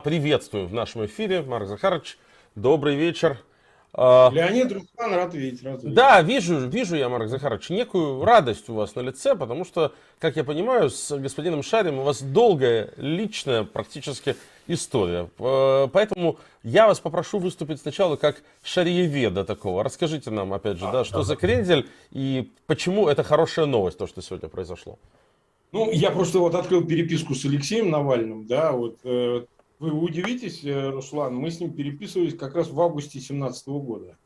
Приветствую в нашем эфире, Марк Захарович. Добрый вечер. Леонид, Руслан, рад видеть. Да, вижу я, Марк Захарович, некую радость у вас на лице, потому что, как я понимаю, с господином Шарием у вас долгая, личная практически история. Поэтому я вас попрошу выступить сначала как шариеведа такого. Расскажите нам, опять же, что за крендель и почему это хорошая новость, то, что сегодня произошло. Ну, я просто открыл переписку с Алексеем Навальным, да, вы удивитесь, Руслан, мы с ним переписывались как раз в августе 2017 года.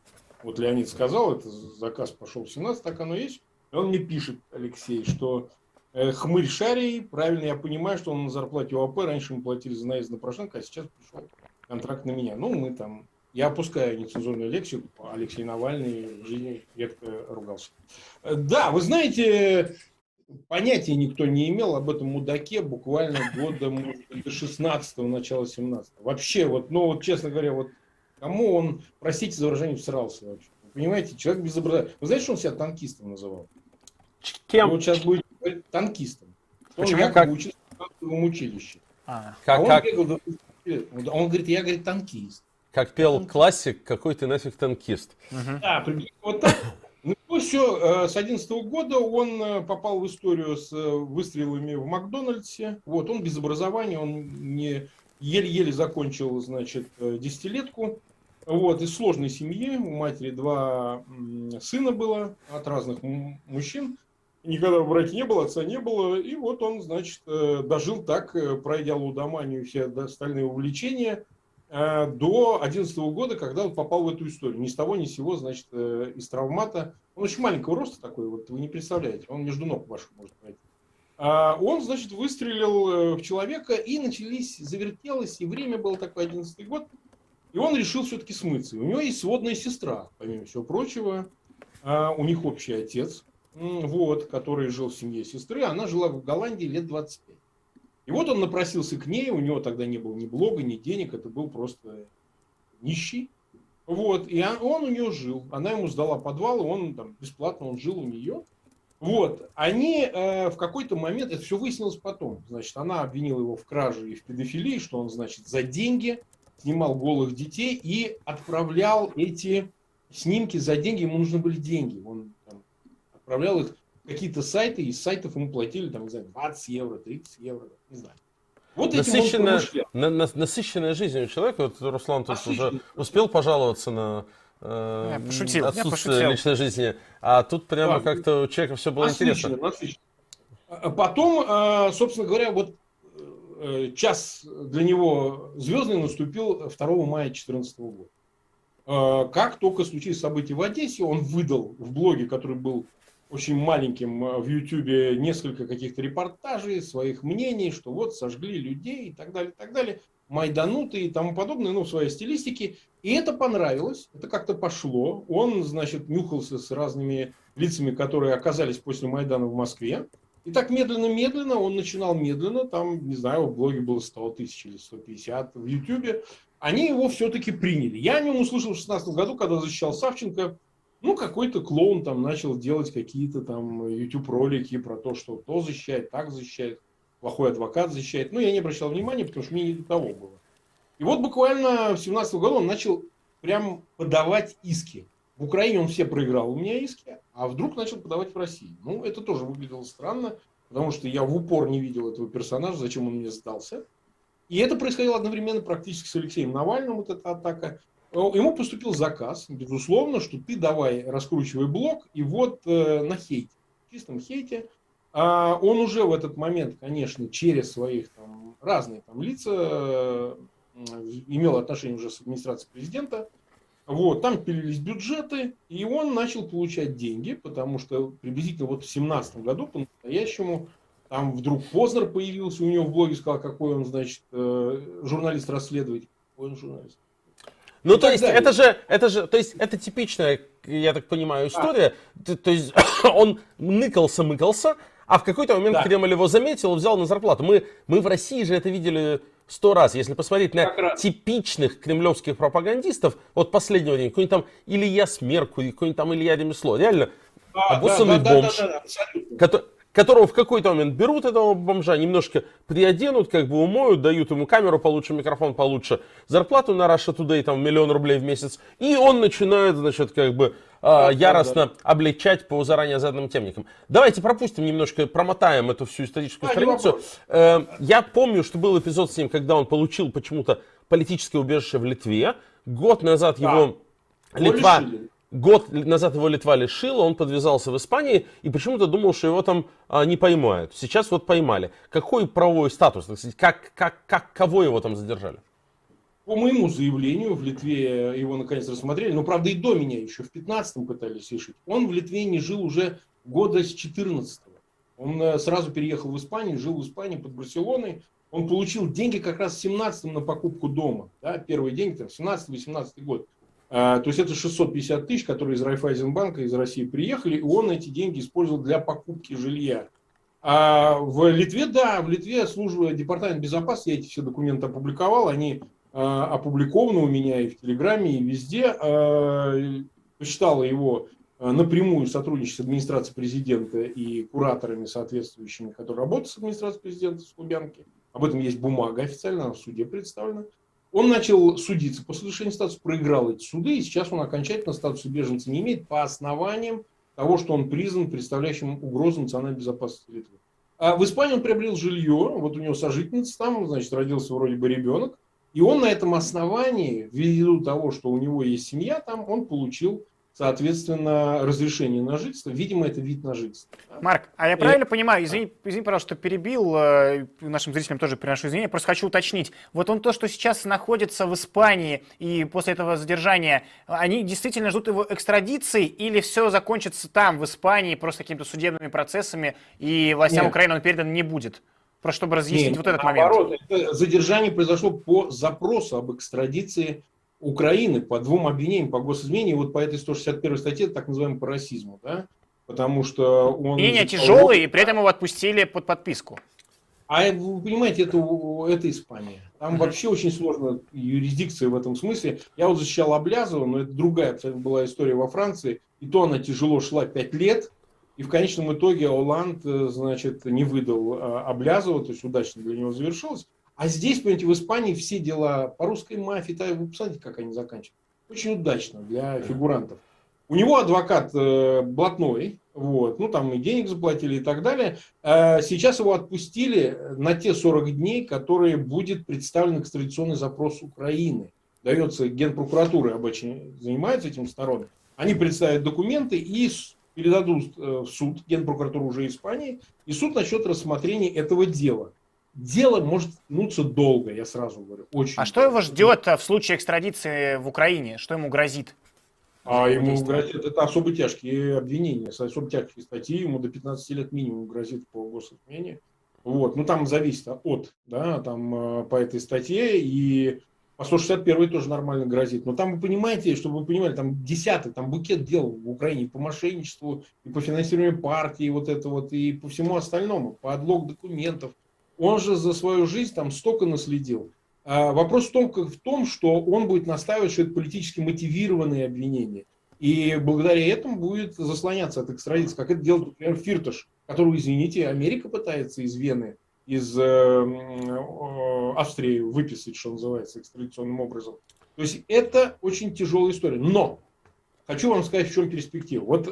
Вот Леонид сказал, это заказ пошел в 17, так оно есть. И он мне пишет, Алексей, что хмырь Шарий, правильно я понимаю, что он на зарплате ОАП, раньше мы платили за наезд на Порошенко, а сейчас пришел контракт на меня. Ну, я опускаю нецензурную лексику, Алексей Навальный в жизни редко ругался. Да, вы знаете... Понятия никто не имел об этом мудаке буквально года, может, до 16-го, начала 17-го. Вообще, честно говоря, кому он, простите за выражение, всрался вообще. Вы понимаете, человек без образования. Вы знаете, что он себя танкистом называл? Кем? Он сейчас будет говорить танкистом. Почему? Он якобы учился в танковом училище. Бегал он говорит, я, говорит, танкист. Как пел классик, какой ты нафиг танкист. Да, приблизительно вот так. Ну все, с 2011 года он попал в историю с выстрелами в Макдональдсе. Он без образования, он еле-еле закончил, значит, десятилетку. Из сложной семьи, у матери 2 сына было от разных мужчин. Никогда в браке не было, отца не было. И он, значит, дожил так, пройдя лудоманию и все остальные увлечения, до 2011 года, когда он попал в эту историю. Ни с того, ни с сего, значит, из травмата. Он очень маленького роста такой, вы не представляете. Он между ног ваших может пройти. Он, значит, выстрелил в человека, и завертелось, и время было такое, 2011 год. И он решил все-таки смыться. У него есть сводная сестра, помимо всего прочего. У них общий отец, который жил в семье сестры. Она жила в Голландии лет 25. И он напросился к ней, у него тогда не было ни блога, ни денег, это был просто нищий. И он у нее жил. Она ему сдала подвал, и он бесплатно жил у нее. Они в какой-то момент, это все выяснилось потом, значит, она обвинила его в краже и в педофилии, что он, значит, за деньги снимал голых детей и отправлял эти снимки за деньги, ему нужны были деньги. Он отправлял их в какие-то сайты, и из сайтов ему платили, не знаю, 20 евро, 30 евро, не знаю. Насыщенная жизнь у человека. Руслан тут уже успел пожаловаться на отсутствие личной жизни, а тут прямо как-то у человека все было интересно. Потом, собственно говоря, час для него звездный наступил 2 мая 2014 года. Как только случились события в Одессе, он выдал в блоге, который был очень маленьким, в Ютубе, несколько каких-то репортажей, своих мнений, что сожгли людей и так далее, майдануты и тому подобное, в своей стилистике. И это понравилось, это как-то пошло. Он, значит, нюхался с разными лицами, которые оказались после Майдана в Москве. И так медленно-медленно, он начинал медленно, не знаю, в блоге было 100 тысяч или 150, в Ютубе. Они его все-таки приняли. Я о нем услышал в 2016 году, когда защищал Савченко. Какой-то клоун начал делать какие-то YouTube-ролики про то, что то защищает, так защищает, плохой адвокат защищает. Я не обращал внимания, потому что мне не до того было. И буквально в 2017 году он начал прям подавать иски. В Украине он все проиграл у меня иски, а вдруг начал подавать в России. Это тоже выглядело странно, потому что я в упор не видел этого персонажа, зачем он мне сдался. И это происходило одновременно практически с Алексеем Навальным, эта атака. Ему поступил заказ, безусловно, что ты давай раскручивай блог, и на хейте, чистом хейте. Он уже в этот момент, конечно, через своих разные лица имел отношение уже с администрацией президента. Там пилились бюджеты, и он начал получать деньги, потому что приблизительно в 2017 году по-настоящему вдруг Познер появился у него в блоге, сказал, какой он, значит, журналист-расследователь. Какой он журналист. То есть это типичная, я так понимаю, история. То есть он мыкался, а в какой-то момент Кремль его заметил и взял на зарплату. Мы в России же это видели 100 раз. Если посмотреть на типичных кремлевских пропагандистов, последнего дня, какой-нибудь Илья Смеркурь, какой-нибудь Илья Ремесло, реально обоссанный бомж, которого в какой-то момент берут, этого бомжа, немножко приоденут, как бы умоют, дают ему камеру получше, микрофон получше, зарплату на Russia Today, там, 1 000 000 рублей в месяц, и он начинает, значит, как бы яростно обличать по заранее заданным темникам. Давайте пропустим немножко, промотаем эту всю историческую страницу. Я помню, что был эпизод с ним, когда он получил почему-то политическое убежище в Литве. Год назад его Литва лишила, он подвязался в Испании и почему-то думал, что его там не поймают. Сейчас вот поймали. Какой правовой статус? Кого его там задержали? По моему заявлению, в Литве его наконец рассмотрели, но, правда, и до меня еще в 15-м пытались решить. Он в Литве не жил уже года с 14-го. Он сразу переехал в Испанию, жил в Испании под Барселоной. Он получил деньги как раз в 17-м на покупку дома. Да, первые деньги, там, 17-18 год. То есть это 650 тысяч, которые из Райффайзенбанка, из России приехали, и он эти деньги использовал для покупки жилья. А в Литве, да, в Литве служба, департамент безопасности, я эти все документы опубликовал, они опубликованы у меня и в Телеграме, и везде. Посчитала его напрямую сотрудничать с администрацией президента и кураторами соответствующими, которые работают с администрацией президента в Лубянке. Об этом есть бумага официально, она в суде представлена. Он начал судиться после лишения статуса, проиграл эти суды, и сейчас он окончательно статуса беженца не имеет по основаниям того, что он признан представляющим угрозу национальной безопасности Литвы. А в Испании он приобрел жилье, вот у него сожительница там, значит, родился вроде бы ребенок, и он на этом основании, ввиду того, что у него есть семья там, он получил, соответственно, разрешение на жительство. Видимо, это вид на жительство. Марк, а я правильно понимаю, извини, пожалуйста, что перебил, нашим зрителям тоже приношу извинения, просто хочу уточнить. Вот он то, что сейчас находится в Испании и после этого задержания, они действительно ждут его экстрадиции или все закончится там, в Испании, просто какими-то судебными процессами, и властям Украины он передан не будет? Просто чтобы разъяснить вот этот наоборот, момент. Это задержание произошло по запросу об экстрадиции Украины по 2 обвинениям по госизмене, и вот по этой 161 статье, так называемой по расизму, да, потому что он... Обвинения тяжелые, и при этом его отпустили под подписку. А вы понимаете, это Испания. Там вообще очень сложная юрисдикция в этом смысле. Я вот защищал Аблязова, но это другая абсолютно была история во Франции, и то она тяжело шла 5 лет, и в конечном итоге Оланд, значит, не выдал Аблязова, то есть удачно для него завершилось. А здесь, понимаете, в Испании все дела по русской мафии, вы посмотрите, как они заканчиваются. Очень удачно для фигурантов. У него адвокат блатной, вот, ну там и денег заплатили и так далее. Сейчас его отпустили на те 40 дней, которые будет представлен экстрадиционный запрос Украины. Дается Генпрокуратура, обычно занимается этим сторон. Они представят документы и передадут в суд, Генпрокуратуру уже Испании, и суд начнет рассмотрение этого дела. Дело может тянуться долго, я сразу говорю. Очень А что его ждет в случае экстрадиции в Украине? Что ему грозит? Ему грозит, это особо тяжкие обвинения, особо тяжкие статьи, ему до 15 лет минимум грозит по госизмене. Вот. Ну, там зависит от, да, там по этой статье, и по 161 тоже нормально грозит. Но там, вы понимаете, чтобы вы понимали, там десятый, там букет дел в Украине и по мошенничеству, и по финансированию партии, вот это вот, и по всему остальному, по адлог документов. Он же за свою жизнь там столько наследил. Вопрос в том, что он будет настаивать, что это политически мотивированные обвинения. И благодаря этому будет заслоняться от экстрадиции, как это делает, например, Фирташ, которого, извините, Америка пытается из Вены, из Австрии выписать, что называется, экстрадиционным образом. То есть это очень тяжелая история. Но хочу вам сказать, в чем перспектива. Вот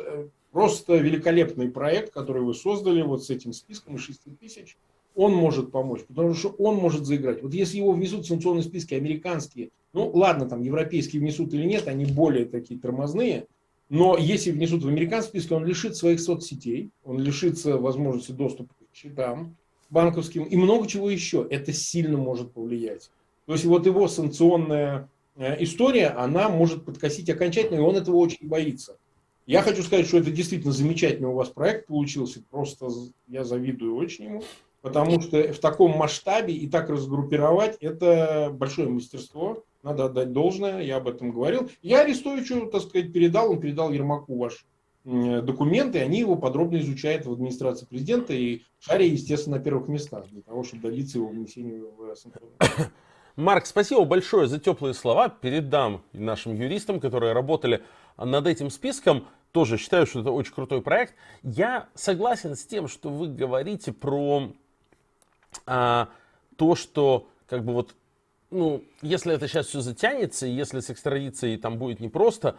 просто великолепный проект, который вы создали вот с этим списком из 6 тысяч, он может помочь, потому что он может заиграть. Вот если его внесут в санкционные списки американские, ну ладно, там европейские внесут или нет, они более такие тормозные, но если внесут в американский список, он лишит своих соцсетей, он лишится возможности доступа к счетам банковским и много чего еще. Это сильно может повлиять. То есть вот его санкционная история, она может подкосить окончательно, и он этого очень боится. Я хочу сказать, что это действительно замечательный у вас проект получился, просто я завидую очень ему. Потому что в таком масштабе и так разгруппировать, это большое мастерство. Надо отдать должное, я об этом говорил. Я Арестовичу, так сказать, передал, он передал Ермаку ваши документы, они его подробно изучают в администрации президента, и Шария, естественно, на первых местах, для того, чтобы добиться его внесения в санкционный. Марк, спасибо большое за теплые слова. Передам нашим юристам, которые работали над этим списком. тоже считаю, что это очень крутой проект. Я согласен с тем, что вы говорите про то, что как бы вот, ну, если это сейчас все затянется, и если с экстрадицией там будет непросто,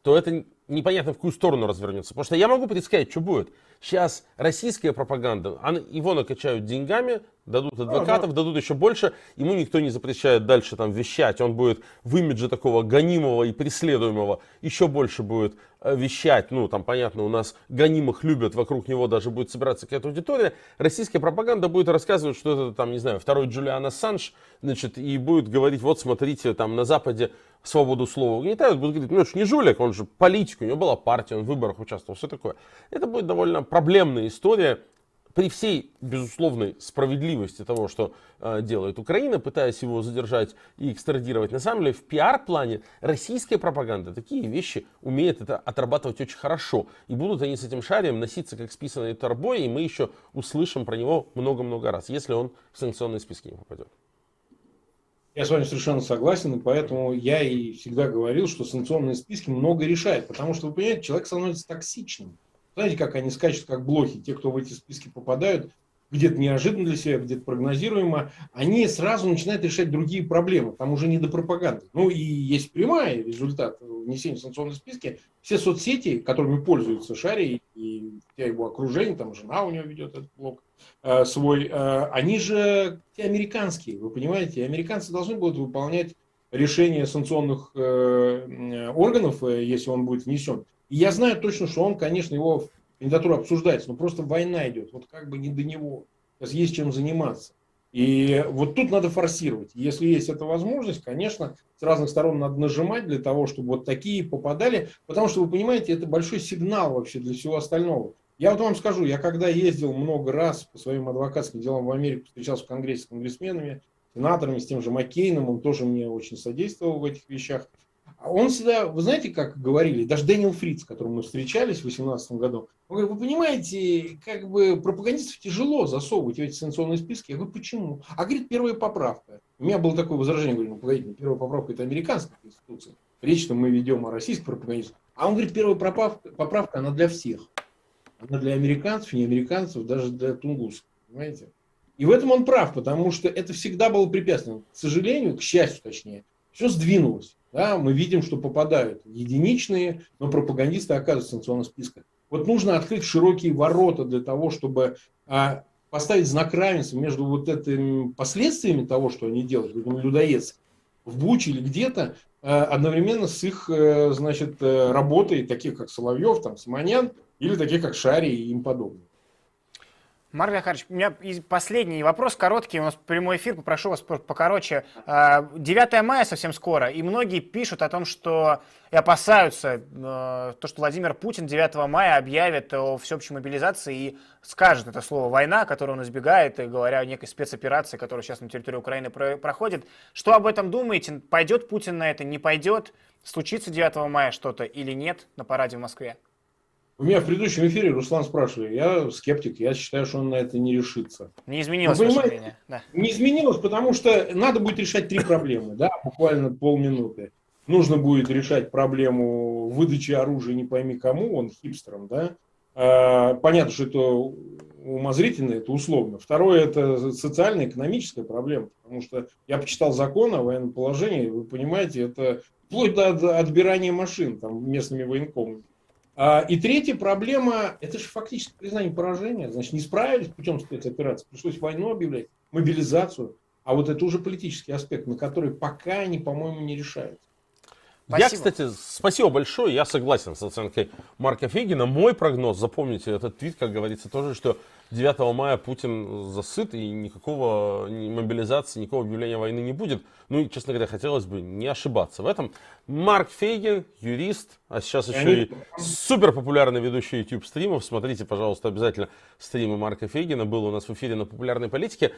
то это непонятно в какую сторону развернется. Потому что я могу предсказать, что будет. Сейчас российская пропаганда, его накачают деньгами, дадут адвокатов, дадут еще больше, ему никто не запрещает дальше там вещать, он будет в имидже такого гонимого и преследуемого еще больше будет вещать, ну там понятно, у нас гонимых любят, вокруг него даже будет собираться какая-то аудитория, российская пропаганда будет рассказывать, что это там, не знаю, второй Джулиан Ассанж, значит, и будет говорить, вот смотрите, там на Западе свободу слова угнетают, будут говорить, ну это же не жулик, он же политик, у него была партия, он в выборах участвовал, все такое. Это будет довольно проблемная история, при всей безусловной справедливости того, что делает Украина, пытаясь его задержать и экстрадировать. На самом деле, в пиар-плане российская пропаганда такие вещи умеет это отрабатывать очень хорошо. И будут они с этим шарием носиться как с писаной торбой, и мы еще услышим про него много-много раз, если он в санкционные списки не попадет. Я с вами совершенно согласен, и поэтому я и всегда говорил, что санкционные списки много решают, потому что, вы понимаете, человек становится токсичным. Знаете, как они скачут, как блохи, те, кто в эти списки попадают, где-то неожиданно для себя, где-то прогнозируемо, они сразу начинают решать другие проблемы, там уже не до пропаганды. Ну и есть прямой результат внесения в санкционные списки. Все соцсети, которыми пользуется Шарий и его окружение, там жена у него ведет этот блог свой, они же те американские, вы понимаете, американцы должны будут выполнять решения санкционных органов, если он будет внесен. И я знаю точно, что он, конечно, его кандидатура обсуждается, но просто война идет, вот как бы не до него. Сейчас есть чем заниматься. И вот тут надо форсировать. Если есть эта возможность, конечно, с разных сторон надо нажимать для того, чтобы вот такие попадали, потому что, вы понимаете, это большой сигнал вообще для всего остального. Я вот вам скажу, я когда ездил много раз по своим адвокатским делам в Америку, встречался в Конгрессе с конгрессменами, сенаторами, с тем же Маккейном, он тоже мне очень содействовал в этих вещах. Он всегда, вы знаете, как говорили, даже Дэниел Фриц, с которым мы встречались в 2018 году, он говорит, вы понимаете, как бы пропагандистов тяжело засовывать в эти санкционные списки. Я говорю, почему? А говорит, первая поправка. У меня было такое возражение, говорю, ну погодите, первая поправка это американская конституция. Речь-то мы ведем о российских пропагандистах. А он говорит, первая поправка, она для всех. Она для американцев, не американцев, даже для тунгусов. Понимаете? И в этом он прав, потому что это всегда было препятствием. К сожалению, к счастью точнее, все сдвинулось. Да, мы видим, что попадают единичные, но пропагандисты оказываются в санкционных списках. Вот нужно открыть широкие ворота для того, чтобы поставить знак равенства между вот этими последствиями того, что они делают, людоедцы, в Буче или где-то, одновременно с их, значит, работой, таких как Соловьев, там, Симонян, или таких как Шарий и им подобные. Марк Захарович, у меня последний вопрос, короткий, у нас прямой эфир, попрошу вас покороче. 9 мая совсем скоро, и многие пишут о том, что и опасаются, то, что Владимир Путин 9 мая объявит о всеобщей мобилизации и скажет это слово «война», которое он избегает, и говоря о некой спецоперации, которая сейчас на территории Украины проходит. Что об этом думаете? Пойдет Путин на это, не пойдет? Случится 9 мая что-то или нет на параде в Москве? У меня в предыдущем эфире Руслан спрашивали, я скептик, я считаю, что он на это не решится. Не изменилось ваше мнение? Да. Не изменилось, потому что надо будет решать 3 проблемы, да, буквально полминуты. Нужно будет решать проблему выдачи оружия не пойми кому, он хипстером, да. Понятно, что это умозрительно, это условно. Второе, это социально-экономическая проблема, потому что я почитал закон о военном положении, вы понимаете, это вплоть до отбирания машин там, местными военкомами. И третья проблема, это же фактически признание поражения. Значит, не справились путем спецоперации, пришлось войну объявлять, мобилизацию. А вот это уже политический аспект, на который пока они, по-моему, не решаются. Я, кстати, спасибо большое, я согласен с оценкой Марка Фейгина. Мой прогноз, запомните этот твит, как говорится, тоже, что 9 мая Путин засыт и никакого мобилизации, никакого объявления войны не будет. Ну и, честно говоря, хотелось бы не ошибаться в этом. Марк Фейгин, юрист, а сейчас еще и супер популярный ведущий YouTube стримов. Смотрите, пожалуйста, обязательно стримы Марка Фейгина. Был у нас в эфире на популярной политике.